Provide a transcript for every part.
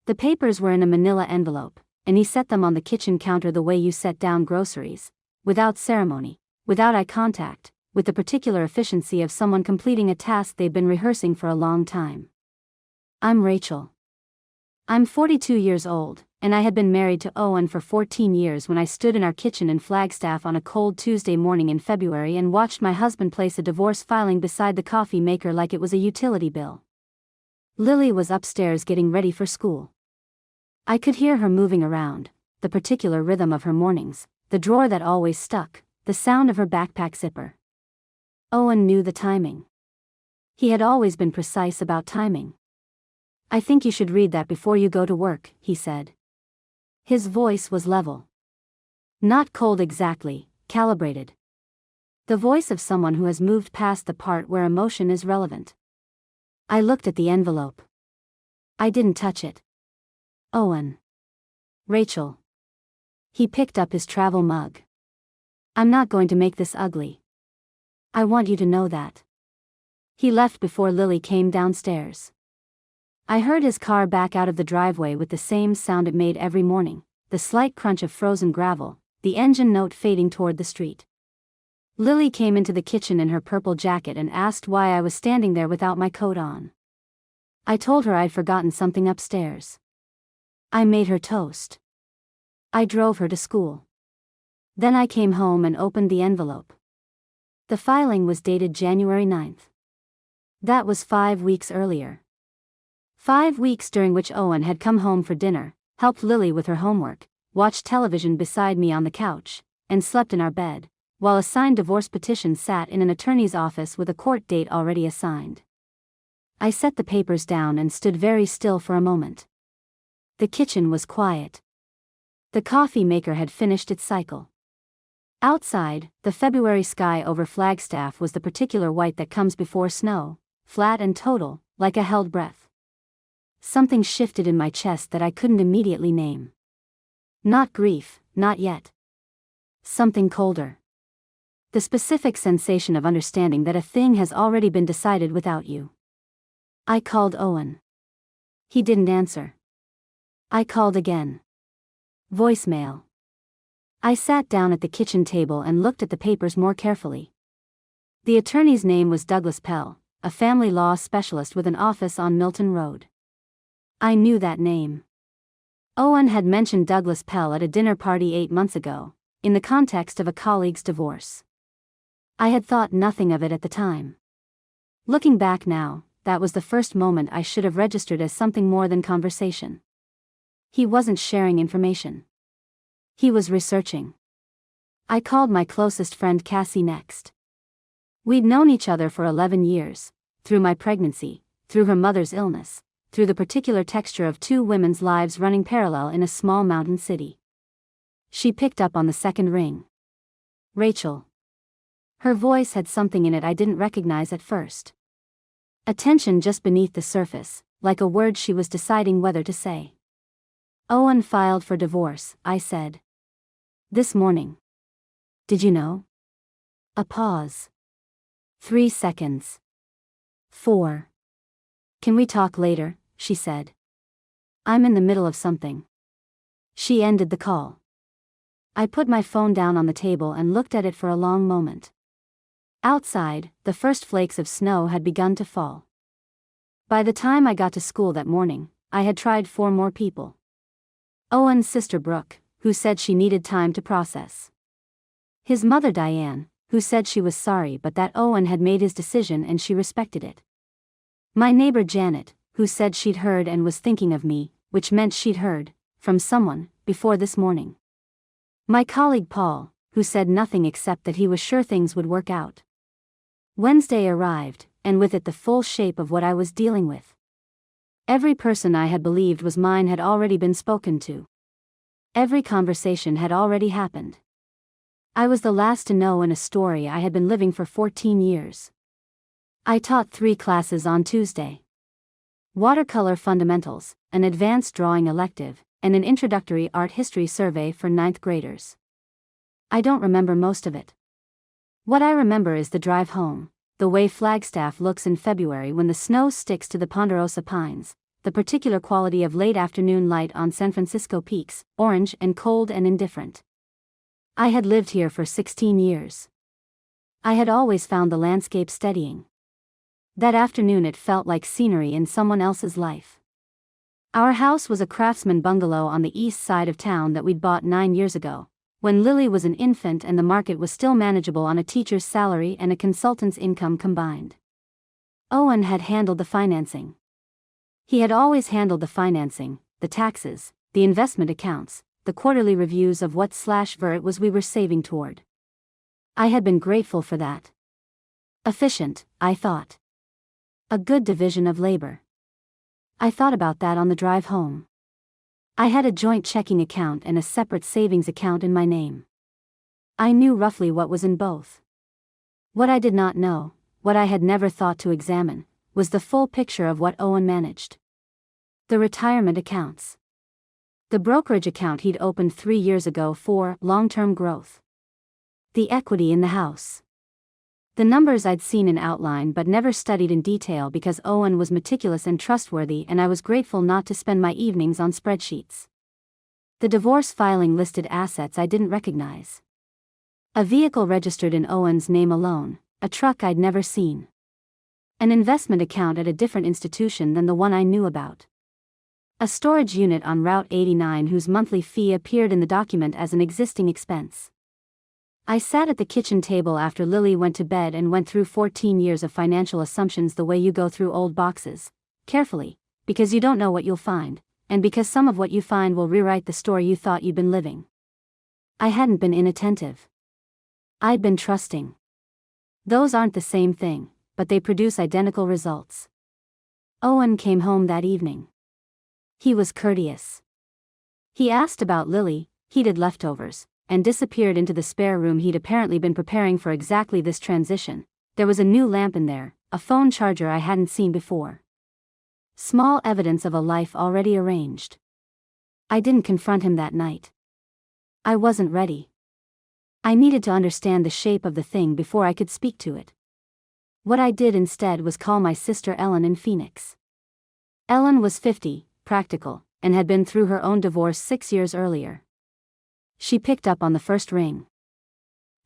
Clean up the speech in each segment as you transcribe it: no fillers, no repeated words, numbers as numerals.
The papers were in a manila envelope, and he set them on the kitchen counter the way you set down groceries, without ceremony, without eye contact, with the particular efficiency of someone completing a task they've been rehearsing for a long time. I'm Rachel. I'm 42 years old, and I had been married to Owen for 14 years when I stood in our kitchen in Flagstaff on a cold Tuesday morning in February and watched my husband place a divorce filing beside the coffee maker like it was a utility bill. Lily was upstairs getting ready for school. I could hear her moving around, the particular rhythm of her mornings, the drawer that always stuck, the sound of her backpack zipper. Owen knew the timing. He had always been precise about timing. "I think you should read that before you go to work," he said. His voice was level. Not cold exactly, calibrated. The voice of someone who has moved past the part where emotion is relevant. I looked at the envelope. I didn't touch it. Owen. Rachel. He picked up his travel mug. "I'm not going to make this ugly. I want you to know that." He left before Lily came downstairs. I heard his car back out of the driveway with the same sound it made every morning, the slight crunch of frozen gravel, the engine note fading toward the street. Lily came into the kitchen in her purple jacket and asked why I was standing there without my coat on. I told her I'd forgotten something upstairs. I made her toast. I drove her to school. Then I came home and opened the envelope. The filing was dated January 9th. That was 5 weeks earlier. 5 weeks during which Owen had come home for dinner, helped Lily with her homework, watched television beside me on the couch, and slept in our bed, while a signed divorce petition sat in an attorney's office with a court date already assigned. I set the papers down and stood very still for a moment. The kitchen was quiet. The coffee maker had finished its cycle. Outside, the February sky over Flagstaff was the particular white that comes before snow, flat and total, like a held breath. Something shifted in my chest that I couldn't immediately name. Not grief, not yet. Something colder. The specific sensation of understanding that a thing has already been decided without you. I called Owen. He didn't answer. I called again. Voicemail. I sat down at the kitchen table and looked at the papers more carefully. The attorney's name was Douglas Pell, a family law specialist with an office on Milton Road. I knew that name. Owen had mentioned Douglas Pell at a dinner party 8 months ago, in the context of a colleague's divorce. I had thought nothing of it at the time. Looking back now, that was the first moment I should have registered as something more than conversation. He wasn't sharing information. He was researching. I called my closest friend Cassie next. We'd known each other for 11 years, through my pregnancy, through her mother's illness, through the particular texture of two women's lives running parallel in a small mountain city. She picked up on the second ring. Rachel. Her voice had something in it I didn't recognize at first. A tension just beneath the surface, like a word she was deciding whether to say. Owen filed for divorce, I said. This morning. Did you know? A pause. 3 seconds. 4. Can we talk later? She said. I'm in the middle of something. She ended the call. I put my phone down on the table and looked at it for a long moment. Outside, the first flakes of snow had begun to fall. By the time I got to school that morning, I had tried 4 more people. Owen's sister Brooke, who said she needed time to process. His mother Diane, who said she was sorry but that Owen had made his decision and she respected it. My neighbor Janet, who said she'd heard and was thinking of me, which meant she'd heard, from someone, before this morning. My colleague Paul, who said nothing except that he was sure things would work out. Wednesday arrived, and with it the full shape of what I was dealing with. Every person I had believed was mine had already been spoken to. Every conversation had already happened. I was the last to know in a story I had been living for 14 years. I taught 3 classes on Tuesday. Watercolor fundamentals, an advanced drawing elective, and an introductory art history survey for 9th graders. I don't remember most of it. What I remember is the drive home, the way Flagstaff looks in February when the snow sticks to the ponderosa pines, the particular quality of late afternoon light on San Francisco peaks, orange and cold and indifferent. I had lived here for 16 years. I had always found the landscape steadying. That afternoon it felt like scenery in someone else's life. Our house was a craftsman bungalow on the east side of town that we'd bought 9 years ago, when Lily was an infant and the market was still manageable on a teacher's salary and a consultant's income combined. Owen had handled the financing. He had always handled the financing, the taxes, the investment accounts, the quarterly reviews of what/where it was we were saving toward. I had been grateful for that. Efficient, I thought. A good division of labor. I thought about that on the drive home. I had a joint checking account and a separate savings account in my name. I knew roughly what was in both. What I did not know, what I had never thought to examine, was the full picture of what Owen managed. The retirement accounts. The brokerage account he'd opened 3 years ago for long-term growth. The equity in the house. The numbers I'd seen in outline but never studied in detail because Owen was meticulous and trustworthy, and I was grateful not to spend my evenings on spreadsheets. The divorce filing listed assets I didn't recognize. A vehicle registered in Owen's name alone, a truck I'd never seen. An investment account at a different institution than the one I knew about. A storage unit on Route 89 whose monthly fee appeared in the document as an existing expense. I sat at the kitchen table after Lily went to bed and went through 14 years of financial assumptions the way you go through old boxes, carefully, because you don't know what you'll find, and because some of what you find will rewrite the story you thought you'd been living. I hadn't been inattentive. I'd been trusting. Those aren't the same thing, but they produce identical results. Owen came home that evening. He was courteous. He asked about Lily, heated leftovers, and disappeared into the spare room he'd apparently been preparing for exactly this transition. There was a new lamp in there, a phone charger I hadn't seen before. Small evidence of a life already arranged. I didn't confront him that night. I wasn't ready. I needed to understand the shape of the thing before I could speak to it. What I did instead was call my sister Ellen in Phoenix. Ellen was 50, practical, and had been through her own divorce 6 years earlier. She picked up on the first ring.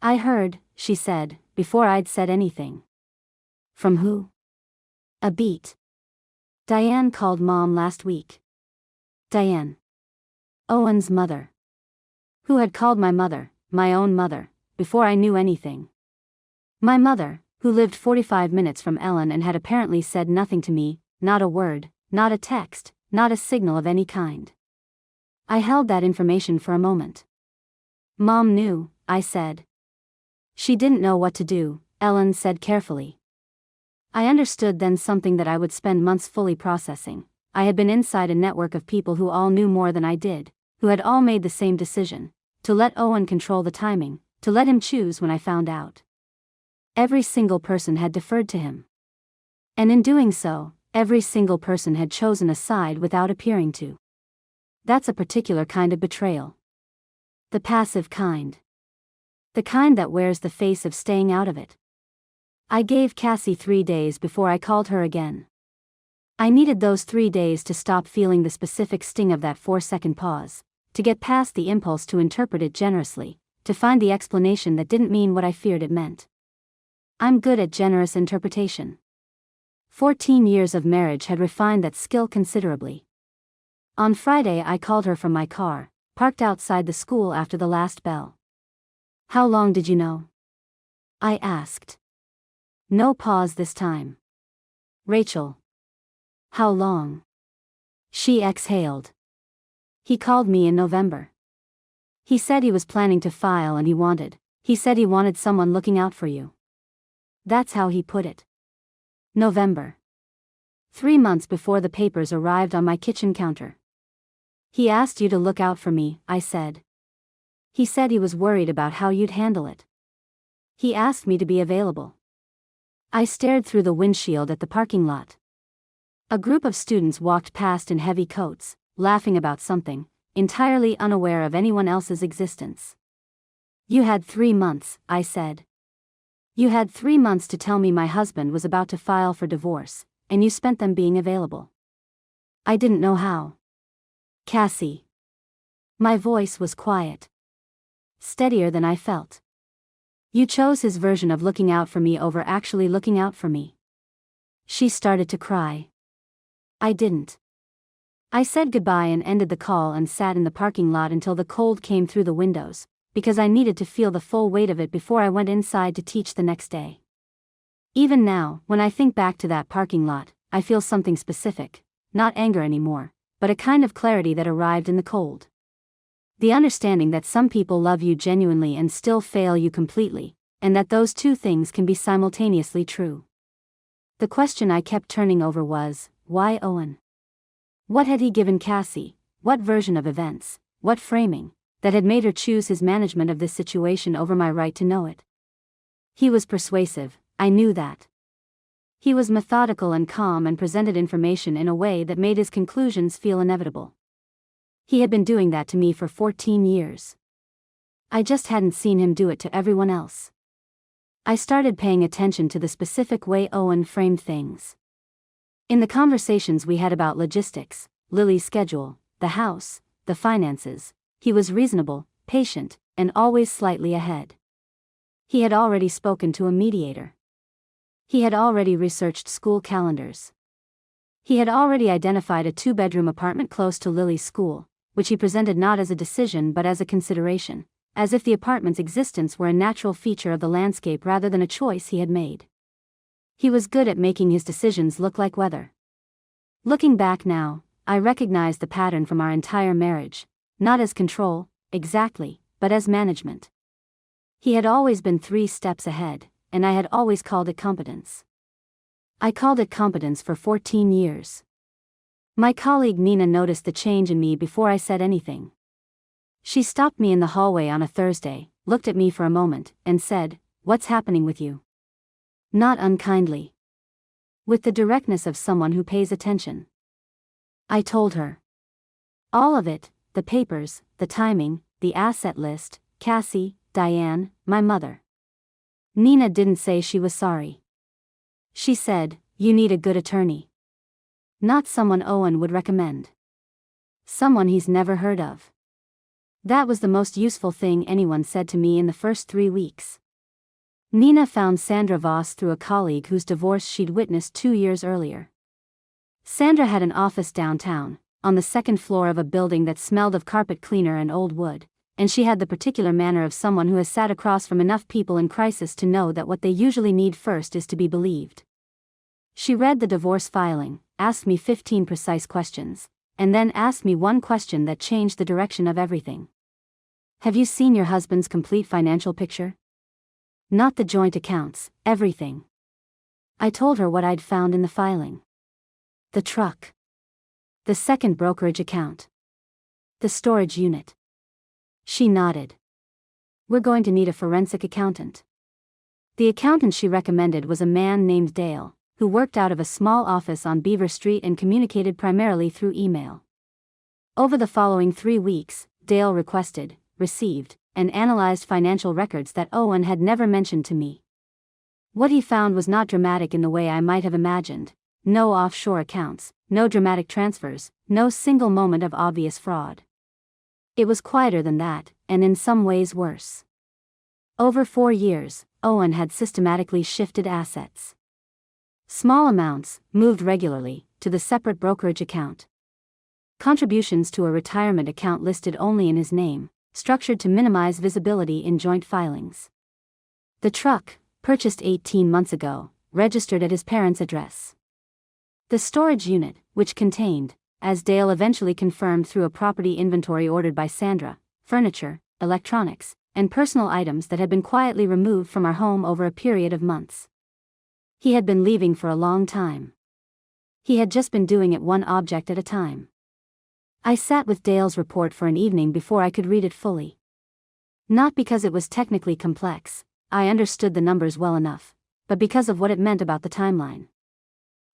"I heard," she said, before I'd said anything. "From who?" "A beat. Diane called Mom last week." Diane. Owen's mother. Who had called my mother, my own mother, before I knew anything. My mother, who lived 45 minutes from Ellen and had apparently said nothing to me, not a word, not a text, not a signal of any kind. I held that information for a moment. "Mom knew," I said. "She didn't know what to do," Ellen said carefully. I understood then something that I would spend months fully processing. I had been inside a network of people who all knew more than I did, who had all made the same decision, to let Owen control the timing, to let him choose when I found out. Every single person had deferred to him. And in doing so, every single person had chosen a side without appearing to. That's a particular kind of betrayal. The passive kind. The kind that wears the face of staying out of it. I gave Cassie 3 days before I called her again. I needed those 3 days to stop feeling the specific sting of that 4-second pause, to get past the impulse to interpret it generously, to find the explanation that didn't mean what I feared it meant. I'm good at generous interpretation. 14 years of marriage had refined that skill considerably. On Friday I called her from my car, parked outside the school after the last bell. "How long did you know?" I asked. No pause this time. "Rachel." "How long?" She exhaled. "He called me in November. He said he was planning to file and he said he wanted someone looking out for you." That's how he put it. November. 3 months before the papers arrived on my kitchen counter. "He asked you to look out for me," I said. "He said he was worried about how you'd handle it. He asked me to be available." I stared through the windshield at the parking lot. A group of students walked past in heavy coats, laughing about something, entirely unaware of anyone else's existence. "You had 3 months," I said. "You had 3 months to tell me my husband was about to file for divorce, and you spent them being available." I didn't know how. Cassie. My voice was quiet. Steadier than I felt. You chose his version of looking out for me over actually looking out for me. She started to cry. I didn't. I said goodbye and ended the call and sat in the parking lot until the cold came through the windows, because I needed to feel the full weight of it before I went inside to teach the next day. Even now, when I think back to that parking lot, I feel something specific, not anger anymore, but a kind of clarity that arrived in the cold. The understanding that some people love you genuinely and still fail you completely, and that those two things can be simultaneously true. The question I kept turning over was, why Owen? What had he given Cassie, what version of events, what framing, that had made her choose his management of this situation over my right to know it? He was persuasive, I knew that. He was methodical and calm and presented information in a way that made his conclusions feel inevitable. He had been doing that to me for 14 years. I just hadn't seen him do it to everyone else. I started paying attention to the specific way Owen framed things. In the conversations we had about logistics, Lily's schedule, the house, the finances, he was reasonable, patient, and always slightly ahead. He had already spoken to a mediator. He had already researched school calendars. He had already identified a 2-bedroom apartment close to Lily's school, which he presented not as a decision but as a consideration, as if the apartment's existence were a natural feature of the landscape rather than a choice he had made. He was good at making his decisions look like weather. Looking back now, I recognized the pattern from our entire marriage, not as control, exactly, but as management. He had always been 3 steps ahead, and I had always called it competence. I called it competence for 14 years. My colleague Nina noticed the change in me before I said anything. She stopped me in the hallway on a Thursday, looked at me for a moment, and said, "What's happening with you?" Not unkindly. With the directness of someone who pays attention. I told her. All of it, the papers, the timing, the asset list, Cassie, Diane, my mother. Nina didn't say she was sorry. She said, "You need a good attorney. Not someone Owen would recommend. Someone he's never heard of." That was the most useful thing anyone said to me in the first 3 weeks. Nina found Sandra Voss through a colleague whose divorce she'd witnessed 2 years earlier. Sandra had an office downtown, on the 2nd floor of a building that smelled of carpet cleaner and old wood, and she had the particular manner of someone who has sat across from enough people in crisis to know that what they usually need first is to be believed. She read the divorce filing, asked me 15 precise questions, and then asked me one question that changed the direction of everything. "Have you seen your husband's complete financial picture? Not the joint accounts, everything." I told her what I'd found in the filing. The truck. The second brokerage account. The storage unit. She nodded. "We're going to need a forensic accountant." The accountant she recommended was a man named Dale, who worked out of a small office on Beaver Street and communicated primarily through email. Over the following 3 weeks, Dale requested, received, and analyzed financial records that Owen had never mentioned to me. What he found was not dramatic in the way I might have imagined. No offshore accounts, no dramatic transfers, no single moment of obvious fraud. It was quieter than that, and in some ways worse. Over 4 years, Owen had systematically shifted assets. Small amounts, moved regularly, to the separate brokerage account. Contributions to a retirement account listed only in his name, structured to minimize visibility in joint filings. The truck, purchased 18 months ago, registered at his parents' address. The storage unit, which contained, as Dale eventually confirmed through a property inventory ordered by Sandra, furniture, electronics, and personal items that had been quietly removed from our home over a period of months. He had been leaving for a long time. He had just been doing it one object at a time. I sat with Dale's report for an evening before I could read it fully. Not because it was technically complex, I understood the numbers well enough, but because of what it meant about the timeline.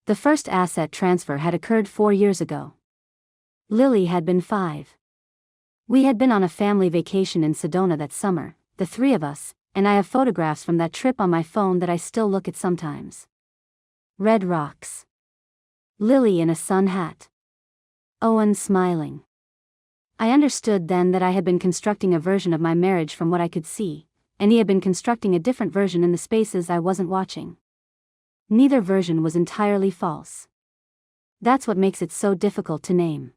The first asset transfer had occurred 4 years ago. Lily had been 5. We had been on a family vacation in Sedona that summer, the 3 of us, and I have photographs from that trip on my phone that I still look at sometimes. Red rocks. Lily in a sun hat. Owen, smiling. I understood then that I had been constructing a version of my marriage from what I could see, and he had been constructing a different version in the spaces I wasn't watching. Neither version was entirely false. That's what makes it so difficult to name.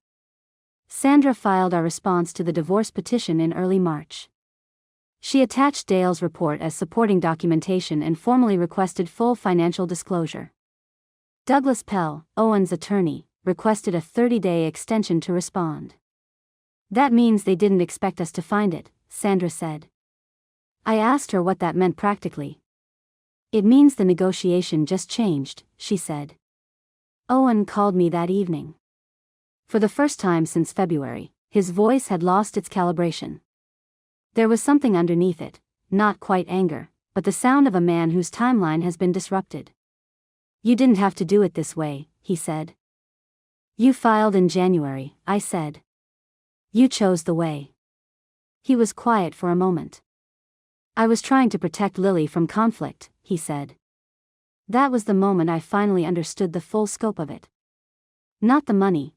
Sandra filed our response to the divorce petition in early March. She attached Dale's report as supporting documentation and formally requested full financial disclosure. Douglas Pell, Owen's attorney, requested a 30-day extension to respond. That means they didn't expect us to find it, Sandra said. I asked her what that meant practically. It means the negotiation just changed, she said. Owen called me that evening. For the first time since February, his voice had lost its calibration. There was something underneath it, not quite anger, but the sound of a man whose timeline has been disrupted. You didn't have to do it this way, he said. You filed in January, I said. You chose the way. He was quiet for a moment. I was trying to protect Lily from conflict, he said. That was the moment I finally understood the full scope of it. Not the money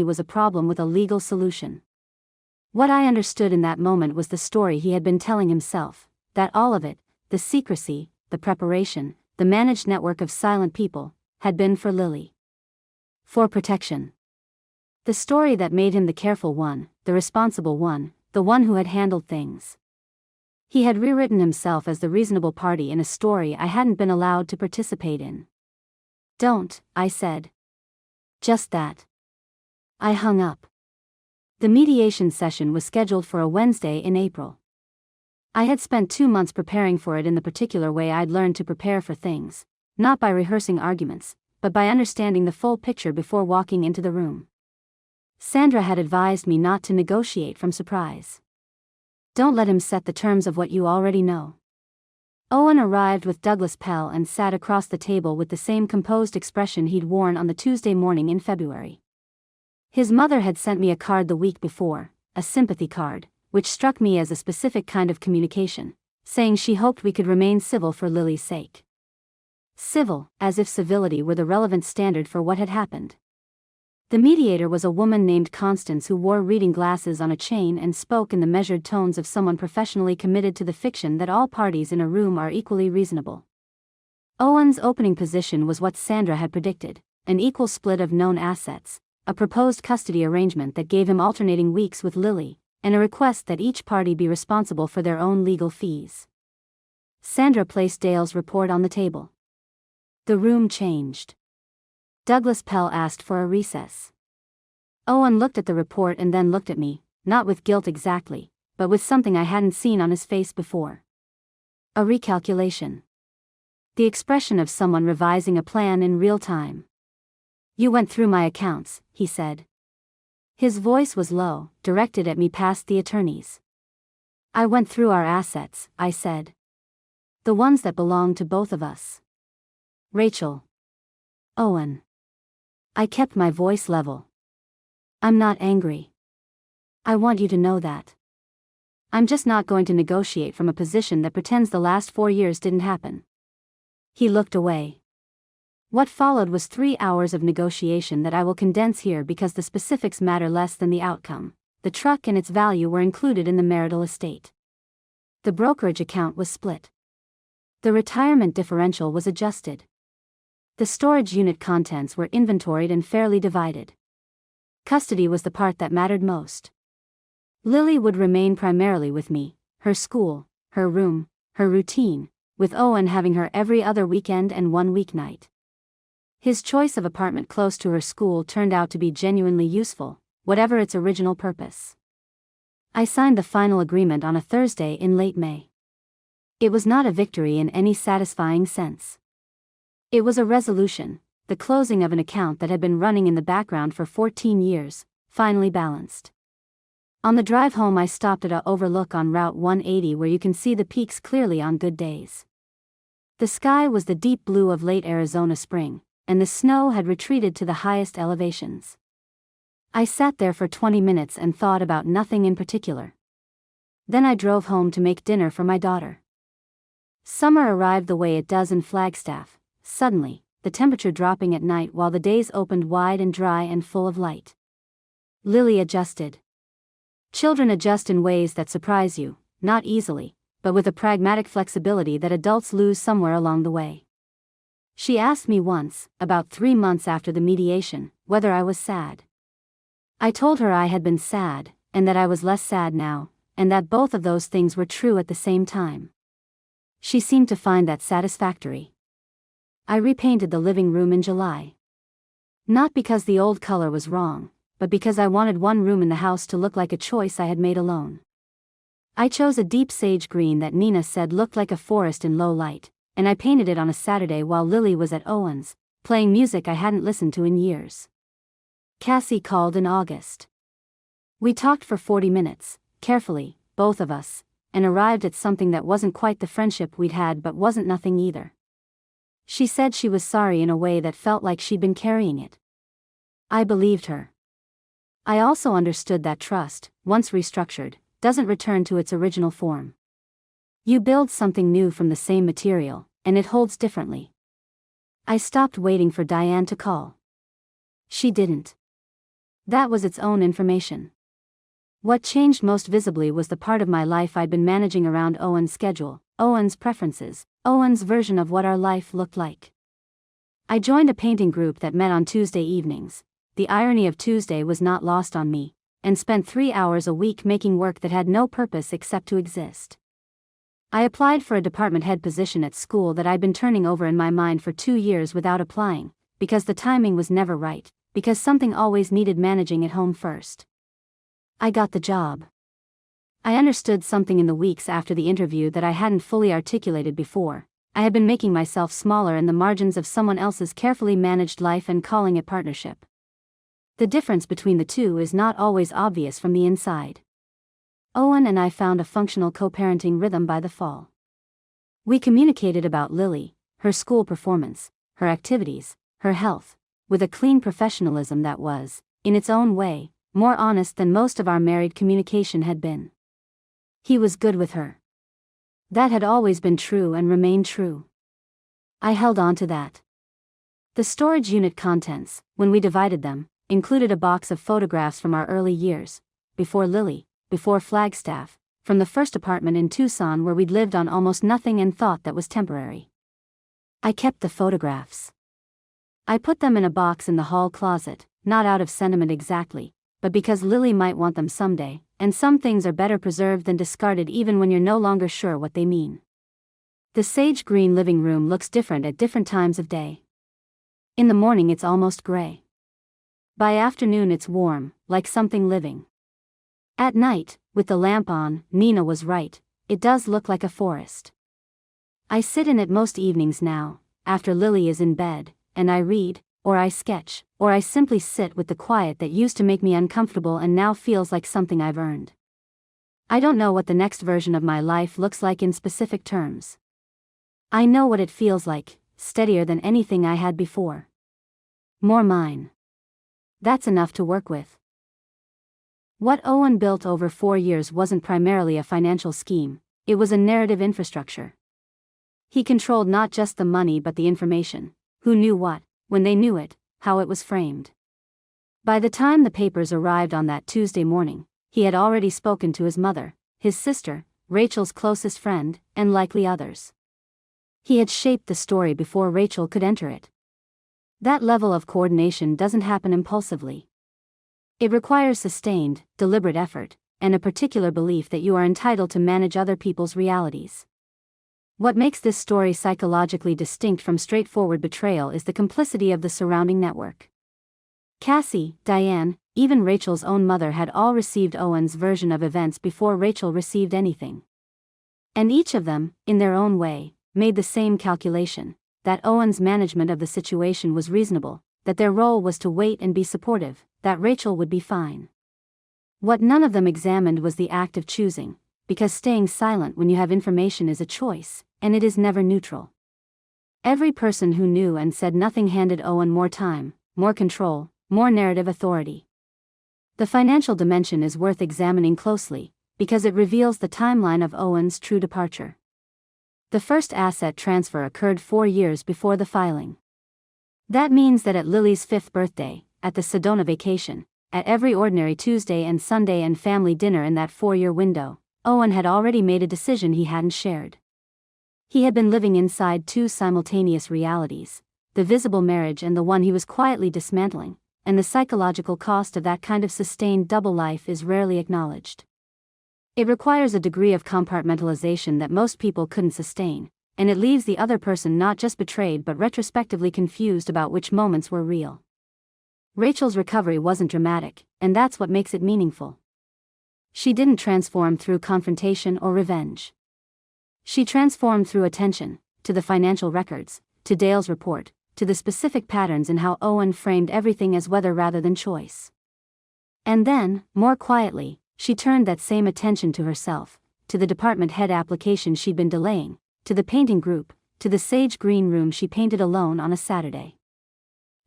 was a problem with a legal solution. What I understood in that moment was the story he had been telling himself, that all of it, the secrecy, the preparation, the managed network of silent people, had been for Lily. For protection. The story that made him the careful one, the responsible one, the one who had handled things. He had rewritten himself as the reasonable party in a story I hadn't been allowed to participate in. Don't, I said. Just that. I hung up. The mediation session was scheduled for a Wednesday in April. I had spent 2 months preparing for it in the particular way I'd learned to prepare for things, not by rehearsing arguments, but by understanding the full picture before walking into the room. Sandra had advised me not to negotiate from surprise. Don't let him set the terms of what you already know. Owen arrived with Douglas Pell and sat across the table with the same composed expression he'd worn on the Tuesday morning in February. His mother had sent me a card the week before, a sympathy card, which struck me as a specific kind of communication, saying she hoped we could remain civil for Lily's sake. Civil, as if civility were the relevant standard for what had happened. The mediator was a woman named Constance who wore reading glasses on a chain and spoke in the measured tones of someone professionally committed to the fiction that all parties in a room are equally reasonable. Owen's opening position was what Sandra had predicted, an equal split of known assets, a proposed custody arrangement that gave him alternating weeks with Lily, and a request that each party be responsible for their own legal fees. Sandra placed Dale's report on the table. The room changed. Douglas Pell asked for a recess. Owen looked at the report and then looked at me, not with guilt exactly, but with something I hadn't seen on his face before. A recalculation. The expression of someone revising a plan in real time. You went through my accounts, he said. His voice was low, directed at me past the attorneys. I went through our assets, I said. The ones that belonged to both of us. Rachel. Owen. I kept my voice level. I'm not angry. I want you to know that. I'm just not going to negotiate from a position that pretends the last 4 years didn't happen. He looked away. What followed was 3 hours of negotiation that I will condense here because the specifics matter less than the outcome. The truck and its value were included in the marital estate. The brokerage account was split. The retirement differential was adjusted. The storage unit contents were inventoried and fairly divided. Custody was the part that mattered most. Lily would remain primarily with me, her school, her room, her routine, with Owen having her every other weekend and one weeknight. His choice of apartment close to her school turned out to be genuinely useful, whatever its original purpose. I signed the final agreement on a Thursday in late May. It was not a victory in any satisfying sense. It was a resolution, the closing of an account that had been running in the background for 14 years, finally balanced. On the drive home I stopped at a overlook on Route 180 where you can see the peaks clearly on good days. The sky was the deep blue of late Arizona spring, and the snow had retreated to the highest elevations. I sat there for 20 minutes and thought about nothing in particular. Then I drove home to make dinner for my daughter. Summer arrived the way it does in Flagstaff, suddenly, the temperature dropping at night while the days opened wide and dry and full of light. Lily adjusted. Children adjust in ways that surprise you, not easily, but with a pragmatic flexibility that adults lose somewhere along the way. She asked me once, about 3 months after the mediation, whether I was sad. I told her I had been sad, and that I was less sad now, and that both of those things were true at the same time. She seemed to find that satisfactory. I repainted the living room in July. Not because the old color was wrong, but because I wanted one room in the house to look like a choice I had made alone. I chose a deep sage green that Nina said looked like a forest in low light, and I painted it on a Saturday while Lily was at Owen's, playing music I hadn't listened to in years. Cassie called in August. We talked for 40 minutes, carefully, both of us, and arrived at something that wasn't quite the friendship we'd had but wasn't nothing either. She said she was sorry in a way that felt like she'd been carrying it. I believed her. I also understood that trust, once restructured, doesn't return to its original form. You build something new from the same material, and it holds differently. I stopped waiting for Diane to call. She didn't. That was its own information. What changed most visibly was the part of my life I'd been managing around Owen's schedule, Owen's preferences, Owen's version of what our life looked like. I joined a painting group that met on Tuesday evenings. The irony of Tuesday was not lost on me, and spent 3 hours a week making work that had no purpose except to exist. I applied for a department head position at school that I'd been turning over in my mind for 2 years without applying, because the timing was never right, because something always needed managing at home first. I got the job. I understood something in the weeks after the interview that I hadn't fully articulated before. I had been making myself smaller in the margins of someone else's carefully managed life and calling it partnership. The difference between the two is not always obvious from the inside. Owen and I found a functional co-parenting rhythm by the fall. We communicated about Lily, her school performance, her activities, her health, with a clean professionalism that was, in its own way, more honest than most of our married communication had been. He was good with her. That had always been true and remained true. I held on to that. The storage unit contents, when we divided them, included a box of photographs from our early years, before Lily, before Flagstaff, from the first apartment in Tucson where we'd lived on almost nothing and thought that was temporary. I kept the photographs. I put them in a box in the hall closet, not out of sentiment exactly, but because Lily might want them someday, and some things are better preserved than discarded even when you're no longer sure what they mean. The sage green living room looks different at different times of day. In the morning it's almost gray. By afternoon it's warm, like something living. At night, with the lamp on, Nina was right, it does look like a forest. I sit in it most evenings now, after Lily is in bed, and I read, or I sketch, or I simply sit with the quiet that used to make me uncomfortable and now feels like something I've earned. I don't know what the next version of my life looks like in specific terms. I know what it feels like, steadier than anything I had before. More mine. That's enough to work with. What Owen built over 4 years wasn't primarily a financial scheme, it was a narrative infrastructure. He controlled not just the money but the information, who knew what, when they knew it, how it was framed. By the time the papers arrived on that Tuesday morning, he had already spoken to his mother, his sister, Rachel's closest friend, and likely others. He had shaped the story before Rachel could enter it. That level of coordination doesn't happen impulsively. It requires sustained, deliberate effort, and a particular belief that you are entitled to manage other people's realities. What makes this story psychologically distinct from straightforward betrayal is the complicity of the surrounding network. Cassie, Diane, even Rachel's own mother had all received Owen's version of events before Rachel received anything. And each of them, in their own way, made the same calculation, that Owen's management of the situation was reasonable, that their role was to wait and be supportive, that Rachel would be fine. What none of them examined was the act of choosing, because staying silent when you have information is a choice, and it is never neutral. Every person who knew and said nothing handed Owen more time, more control, more narrative authority. The financial dimension is worth examining closely, because it reveals the timeline of Owen's true departure. The first asset transfer occurred 4 years before the filing. That means that at Lily's 5th birthday, at the Sedona vacation, at every ordinary Tuesday and Sunday and family dinner in that 4-year window, Owen had already made a decision he hadn't shared. He had been living inside two simultaneous realities, the visible marriage and the one he was quietly dismantling, and the psychological cost of that kind of sustained double life is rarely acknowledged. It requires a degree of compartmentalization that most people couldn't sustain, and it leaves the other person not just betrayed but retrospectively confused about which moments were real. Rachel's recovery wasn't dramatic, and that's what makes it meaningful. She didn't transform through confrontation or revenge. She transformed through attention, to the financial records, to Dale's report, to the specific patterns in how Owen framed everything as whether rather than choice. And then, more quietly, she turned that same attention to herself, to the department head application she'd been delaying, to the painting group, to the sage green room she painted alone on a Saturday.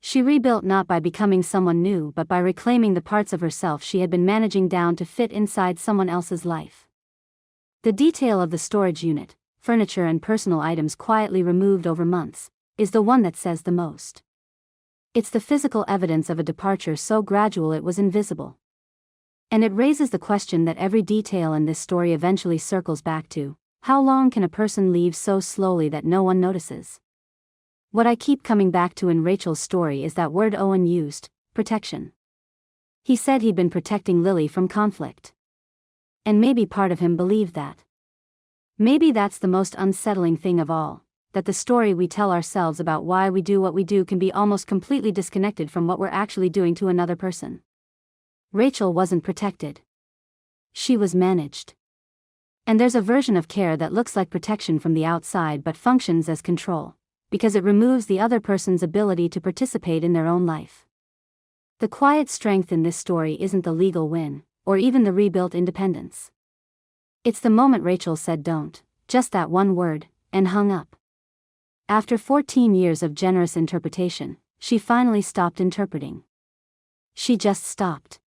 She rebuilt not by becoming someone new but by reclaiming the parts of herself she had been managing down to fit inside someone else's life. The detail of the storage unit, furniture and personal items quietly removed over months, is the one that says the most. It's the physical evidence of a departure so gradual it was invisible. And it raises the question that every detail in this story eventually circles back to: how long can a person leave so slowly that no one notices? What I keep coming back to in Rachel's story is that word Owen used, protection. He said he'd been protecting Lily from conflict. And maybe part of him believed that. Maybe that's the most unsettling thing of all, that the story we tell ourselves about why we do what we do can be almost completely disconnected from what we're actually doing to another person. Rachel wasn't protected. She was managed. And there's a version of care that looks like protection from the outside but functions as control, because it removes the other person's ability to participate in their own life. The quiet strength in this story isn't the legal win, or even the rebuilt independence. It's the moment Rachel said don't, just that one word, and hung up. After 14 years of generous interpretation, she finally stopped interpreting. She just stopped.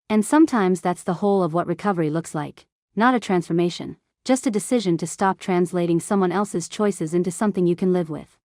And sometimes that's the whole of what recovery looks like, not a transformation, just a decision to stop translating someone else's choices into something you can live with.